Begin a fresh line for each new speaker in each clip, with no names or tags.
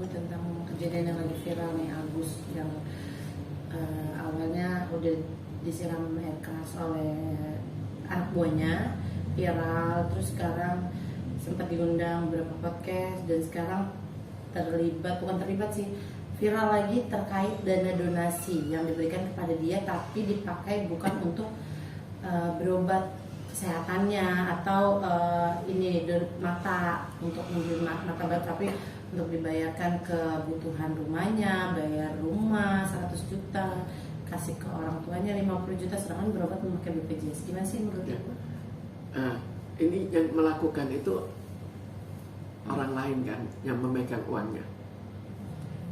Bu tentang kejadian yang lagi viral nih Agus yang awalnya udah disiram air keras oleh anak buahnya, viral, terus sekarang sempat diundang beberapa podcast dan sekarang bukan terlibat sih, viral lagi terkait dana donasi yang diberikan kepada dia tapi dipakai bukan untuk berobat kesehatannya atau ini mata untuk membeli mata baru, tapi untuk dibayarkan kebutuhan rumahnya, bayar rumah 100 juta, kasih ke orang tuanya 50 juta, sedangkan berobat memakai BPJS. Gimana sih menurut Ibu?
Ini yang melakukan itu orang lain kan yang memegang uangnya.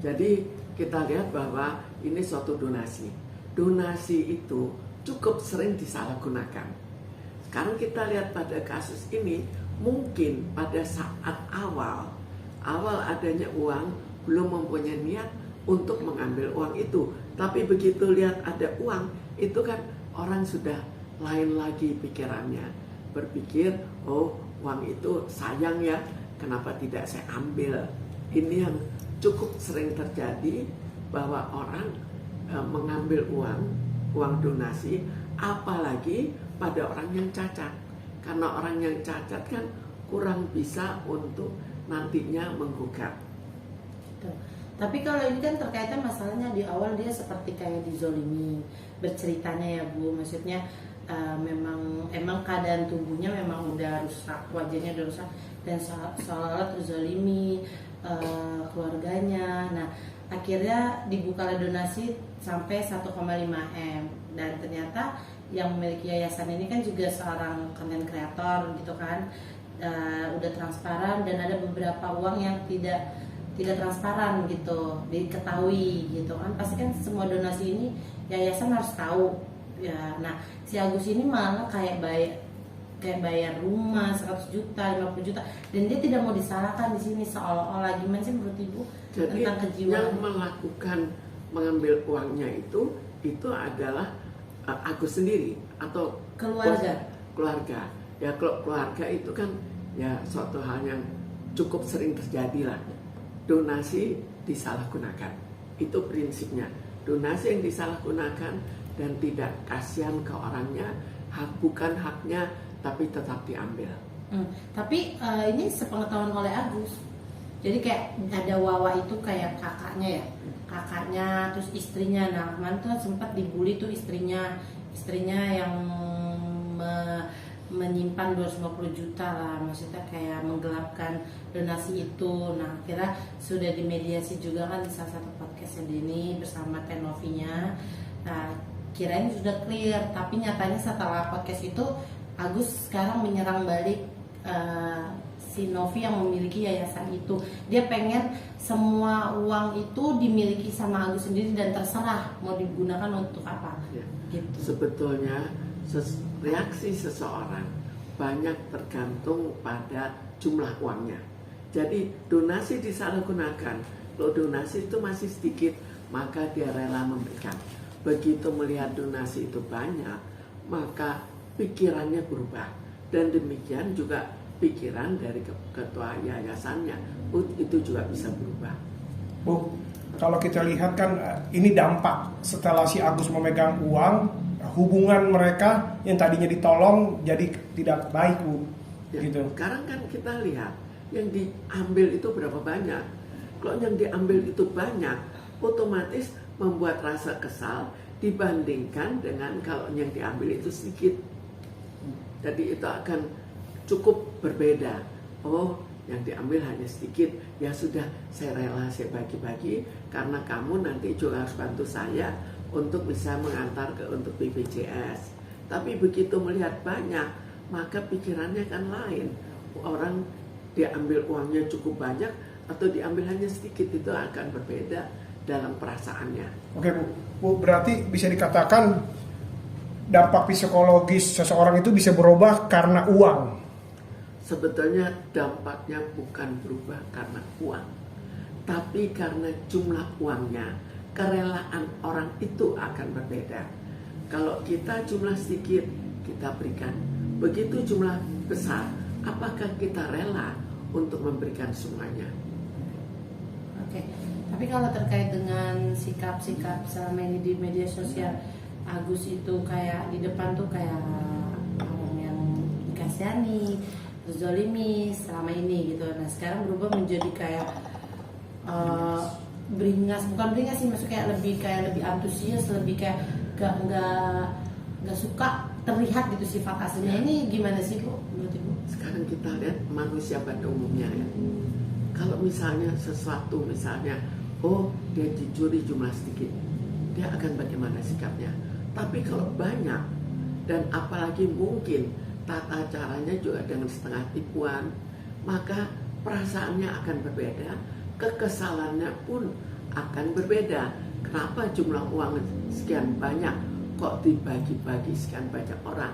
Jadi kita lihat bahwa ini suatu donasi. Donasi itu cukup sering disalahgunakan. Sekarang kita lihat pada kasus ini, mungkin pada saat awal adanya uang, belum mempunyai niat untuk mengambil uang itu. Tapi begitu lihat ada uang, itu kan orang sudah lain lagi pikirannya. Berpikir, oh uang itu sayang ya, kenapa tidak saya ambil. Ini yang cukup sering terjadi, bahwa orang mengambil uang donasi, apalagi pada orang yang cacat. Karena orang yang cacat kan kurang bisa untuk nantinya menggugat.
Tapi kalau ini kan terkaitan masalahnya di awal dia seperti kayak dizolimi berceritanya ya Bu, maksudnya memang keadaan tubuhnya memang udah rusak, wajahnya udah rusak dan seolah-olah terzolimi keluarganya. Nah akhirnya dibuka donasi sampai 1,5 M dan ternyata yang memiliki yayasan ini kan juga seorang content creator gitu kan, udah transparan dan ada beberapa uang yang tidak transparan gitu, diketahui gitu kan. Pasti kan semua donasi ini yayasan harus tahu ya. Nah si Agus ini malah kayak bayar rumah 100 juta, 50 juta dan dia tidak mau disalahkan di sini, seolah-olah. Gimana sih menurut Ibu?
Jadi
tentang kejiwaan
yang melakukan mengambil uangnya itu adalah Agus sendiri atau keluarga. Ya kalau keluarga itu kan ya suatu hal yang cukup sering terjadi lah. Donasi disalahgunakan, itu prinsipnya. Donasi yang disalahgunakan dan tidak kasihan ke orangnya, bukan haknya tapi tetap diambil.
Tapi ini sepengetahuan oleh Agus. Jadi kayak ada Wawa itu kayak kakaknya terus istrinya. Nah kemarin tuh sempat dibully tuh istrinya yang menyimpan 250 juta lah, maksudnya kayak menggelapkan donasi itu. Nah akhirnya sudah dimediasi juga kan di salah satu podcastnya Denny bersama Tenovinya. Nah kirain sudah clear, tapi nyatanya setelah podcast itu Agus sekarang menyerang balik si Novi yang memiliki yayasan itu. Dia pengen semua uang itu dimiliki sama Agus sendiri dan terserah mau digunakan untuk apa
Ya.
gitu.
Sebetulnya reaksi seseorang banyak tergantung pada jumlah uangnya. Jadi donasi disalahgunakan. Kalau donasi itu masih sedikit, maka dia rela memberikan. Begitu melihat donasi itu banyak, maka pikirannya berubah. Dan demikian juga pikiran dari ketua yayasannya itu juga bisa berubah.
Bu, kalau kita lihat kan ini dampak setelah si Agus memegang uang, hubungan mereka yang tadinya ditolong jadi tidak baik, Bu.
Ya,
Gitu.
sekarang kan kita lihat yang diambil itu berapa banyak. Kalau yang diambil itu banyak, otomatis membuat rasa kesal dibandingkan dengan kalau yang diambil itu sedikit. Jadi itu akan cukup berbeda. Oh, yang diambil hanya sedikit, ya sudah saya rela, saya bagi-bagi karena kamu nanti juga harus bantu saya untuk bisa mengantar untuk BPJS. Tapi begitu melihat banyak, maka pikirannya kan lain. Orang diambil uangnya cukup banyak atau diambil hanya sedikit, itu akan berbeda dalam perasaannya.
Oke, Bu. Bu, berarti bisa dikatakan dampak psikologis seseorang itu bisa berubah karena uang.
Sebetulnya dampaknya bukan berubah karena uang, tapi karena jumlah uangnya. Kerelaan orang itu akan berbeda. Kalau kita jumlah sedikit, kita berikan. Begitu jumlah besar, apakah kita rela untuk memberikan semuanya?
Oke, tapi kalau terkait dengan sikap-sikap selama ini di media sosial, Agus itu kayak di depan tuh kayak orang yang dikasihani, zolimi selama ini gitu. Nah sekarang berubah menjadi kayak beringas, bukan beringas sih, maksudnya kayak lebih antusias, lebih kayak nggak suka terlihat gitu sifat aslinya. Ini gimana sih Bu menurut Ibu?
Sekarang kita lihat manusia pada umumnya ya. Kalau misalnya sesuatu misalnya, oh dia dicuri jumlah sedikit, dia akan bagaimana sikapnya. Tapi kalau banyak dan apalagi mungkin tata caranya juga dengan setengah tipuan, maka perasaannya akan berbeda, kekesalannya pun akan berbeda. Kenapa jumlah uang sekian banyak kok dibagi-bagi sekian banyak orang?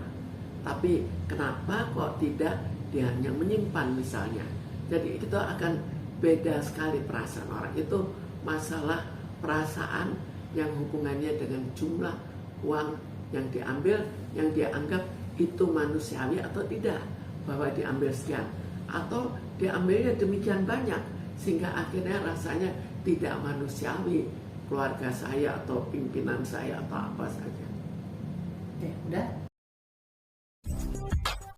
Tapi kenapa kok tidak dia hanya menyimpan misalnya? Jadi itu akan beda sekali perasaan orang. Itu masalah perasaan yang hubungannya dengan jumlah uang yang diambil, yang dia anggap itu manusiawi atau tidak, bahwa diambil sekian, atau diambilnya demikian banyak sehingga akhirnya rasanya tidak manusiawi keluarga saya atau pimpinan saya atau apa saja.
Oke, udah.